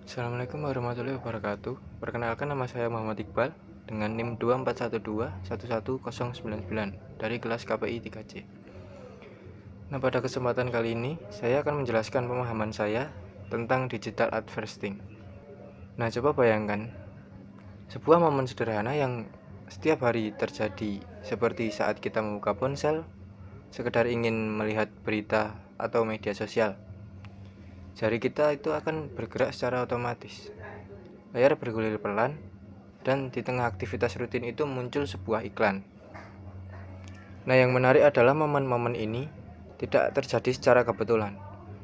Assalamualaikum warahmatullahi wabarakatuh. Perkenalkan, nama saya Muhammad Iqbal dengan NIM 2412 11199 dari kelas KPI 3C. Nah, pada kesempatan kali ini saya akan menjelaskan pemahaman saya tentang digital advertising. Nah, coba bayangkan sebuah momen sederhana yang setiap hari terjadi, seperti saat kita membuka ponsel, sekedar ingin melihat berita atau media sosial. Jari kita itu akan bergerak secara otomatis. Layar bergulir pelan, dan di tengah aktivitas rutin itu muncul sebuah iklan. Nah, yang menarik adalah momen-momen ini tidak terjadi secara kebetulan.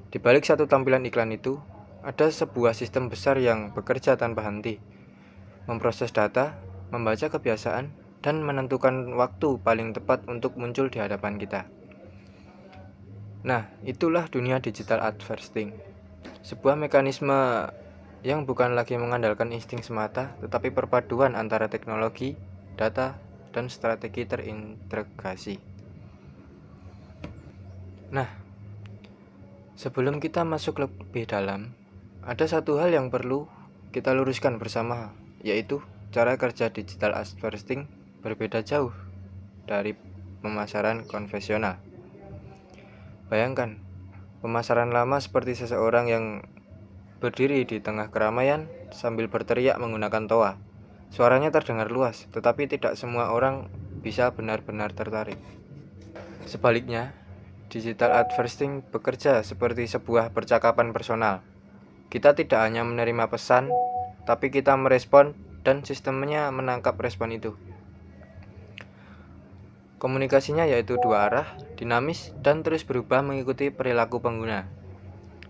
Di balik satu tampilan iklan itu, ada sebuah sistem besar yang bekerja tanpa henti, memproses data, membaca kebiasaan, dan menentukan waktu paling tepat untuk muncul di hadapan kita. Nah, itulah dunia digital advertising. Sebuah mekanisme yang bukan lagi mengandalkan insting semata, tetapi perpaduan antara teknologi, data, dan strategi terintegrasi. Nah, sebelum kita masuk lebih dalam, ada satu hal yang perlu kita luruskan bersama, yaitu cara kerja digital advertising berbeda jauh dari pemasaran konvensional. Bayangkan, pemasaran lama seperti seseorang yang berdiri di tengah keramaian sambil berteriak menggunakan toa. Suaranya terdengar luas, tetapi tidak semua orang bisa benar-benar tertarik. Sebaliknya, digital advertising bekerja seperti sebuah percakapan personal. Kita tidak hanya menerima pesan, tapi kita merespon dan sistemnya menangkap respon itu. Komunikasinya yaitu dua arah, dinamis, dan terus berubah mengikuti perilaku pengguna.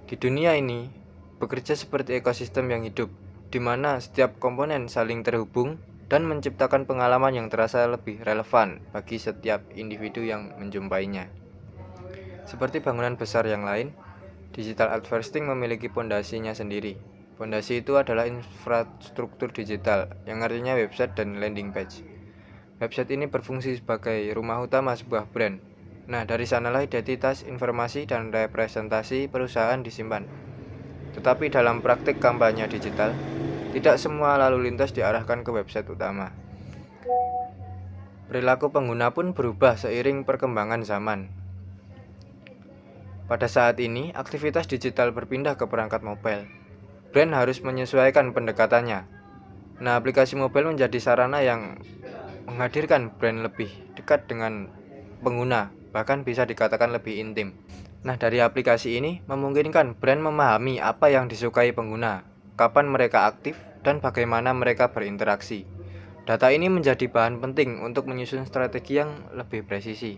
Di dunia ini, bekerja seperti ekosistem yang hidup, di mana setiap komponen saling terhubung dan menciptakan pengalaman yang terasa lebih relevan bagi setiap individu yang menjumpainya. Seperti bangunan besar yang lain, digital advertising memiliki pondasinya sendiri. Pondasi itu adalah infrastruktur digital, yang artinya website dan landing page. Website ini berfungsi sebagai rumah utama sebuah brand. Nah, dari sanalah identitas, informasi, dan representasi perusahaan disimpan. Tetapi dalam praktik kampanye digital, tidak semua lalu lintas diarahkan ke website utama. Perilaku pengguna pun berubah seiring perkembangan zaman. Pada saat ini, aktivitas digital berpindah ke perangkat mobile. Brand harus menyesuaikan pendekatannya. Nah, aplikasi mobile menjadi sarana yang menghadirkan brand lebih dekat dengan pengguna, bahkan bisa dikatakan lebih intim. Nah, dari aplikasi ini memungkinkan brand memahami apa yang disukai pengguna, kapan mereka aktif, dan bagaimana mereka berinteraksi. Data ini menjadi bahan penting untuk menyusun strategi yang lebih presisi.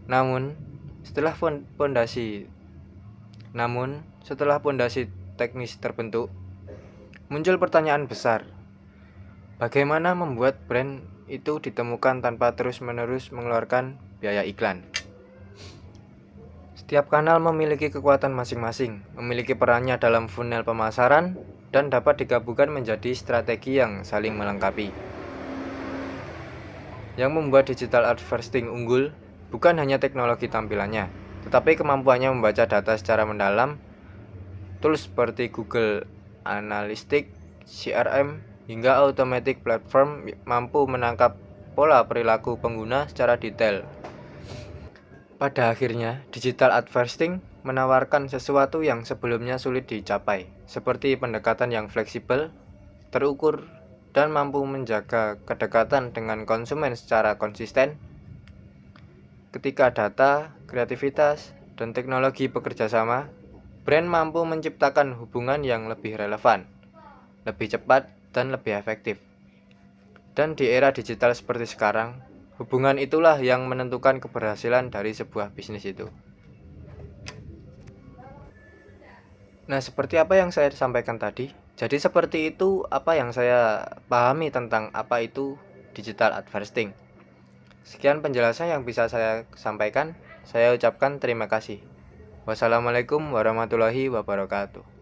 Namun, setelah pondasi teknis terbentuk, muncul pertanyaan besar. Bagaimana membuat brand itu ditemukan tanpa terus-menerus mengeluarkan biaya iklan? Setiap kanal memiliki kekuatan masing-masing, memiliki perannya dalam funnel pemasaran, dan dapat digabungkan menjadi strategi yang saling melengkapi. Yang membuat digital advertising unggul bukan hanya teknologi tampilannya, tetapi kemampuannya membaca data secara mendalam. Tools seperti Google Analytics, CRM, hingga automatic platform mampu menangkap pola perilaku pengguna secara detail. Pada akhirnya, digital advertising menawarkan sesuatu yang sebelumnya sulit dicapai, seperti pendekatan yang fleksibel, terukur, dan mampu menjaga kedekatan dengan konsumen secara konsisten. Ketika data, kreativitas, dan teknologi bekerja sama, brand mampu menciptakan hubungan yang lebih relevan, lebih cepat, dan lebih efektif. Dan di era digital seperti sekarang, hubungan itulah yang menentukan keberhasilan dari sebuah bisnis itu. Nah, seperti apa yang saya sampaikan tadi? Jadi seperti itu apa yang saya pahami tentang apa itu digital advertising. Sekian penjelasan yang bisa saya sampaikan. Saya ucapkan terima kasih. Wassalamualaikum warahmatullahi wabarakatuh.